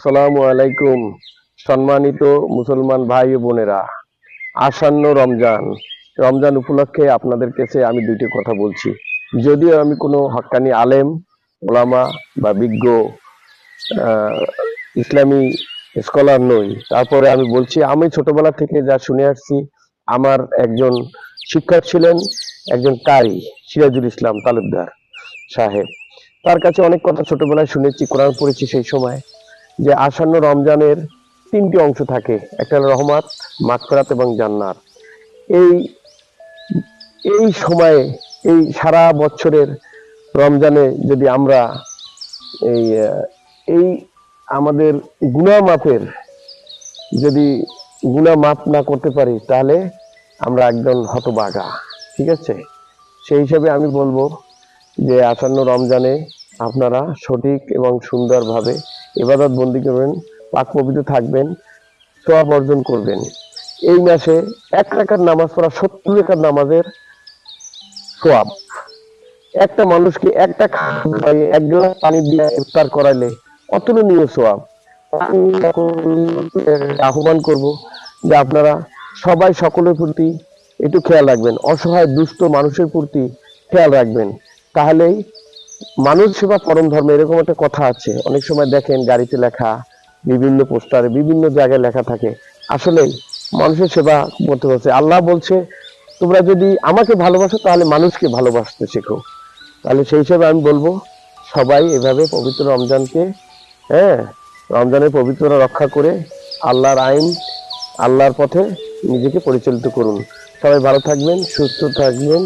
আসসালামু আলাইকুম। সম্মানিত মুসলমান ভাই ও বোনেরা, আসন্ন রমজান রমজান উপলক্ষে আপনাদের কাছে আমি দুইটি কথা বলছি। যদিও আমি কোনো হক্কানি আলেম, ওলামা বা বিজ্ঞ আহ, ইসলামী স্কলার নই, তারপরে আমি বলছি আমি ছোটবেলা থেকে যা শুনে আসছি। আমার একজন শিক্ষক ছিলেন, একজন কারি, সিরাজুল ইসলাম তালুকদার সাহেব। তার কাছে অনেক কথা ছোটবেলায় শুনেছি, কোরআন পড়েছি সেই সময়, যে আসন্ন রমজানের তিনটি অংশ থাকে। একটা হলো রহমত, মাগফিরাত এবং জান্নাত। এই এই সময়ে, এই সারা বছরের রমজানে যদি আমরা এই এই আমাদের গুনাহ মাফের, যদি গুনাহ মাফ না করতে পারি, তাহলে আমরা একদম হতভাগা। ঠিক আছে? সেই হিসাবে আমি বলবো যে আসন্ন রমজানে আপনারা সঠিক এবং সুন্দরভাবে ইবাদত বন্দি করবেন, পাক পবিত্র থাকবেন, সওয়াব অর্জন করবেন। এই মাসে 1 রাকাত নামাজ পড়া 70 রাকাত নামাজের সওয়াব। একটা মানুষকে একটা এক গ্লাস পানি দিয়ে ইফতার করাইলে অতুলনীয় সওয়াব। আমি আহ্বান করব যে আপনারা সবাই সকলের প্রতি একটু খেয়াল রাখবেন, অসহায় দুস্থ মানুষের প্রতি খেয়াল রাখবেন। তাহলেই মানুষ সেবা পরম ধর্ম, এরকম একটা কথা আছে। অনেক সময় দেখেন গাড়িতে লেখা, বিভিন্ন পোস্টারে, বিভিন্ন জায়গায় লেখা থাকে। আসলেই মানুষের সেবা করতে হচ্ছে। আল্লাহ বলছে, তোমরা যদি আমাকে ভালোবাসো তাহলে মানুষকে ভালোবাসতে শেখো। তাহলে সেই হিসাবে আমি বলবো, সবাই এভাবে পবিত্র রমজানকে, হ্যাঁ, রমজানের পবিত্রতা রক্ষা করে আল্লাহর আইন, আল্লাহর পথে নিজেকে পরিচালিত করুন। সবাই ভালো থাকবেন, সুস্থ থাকবেন।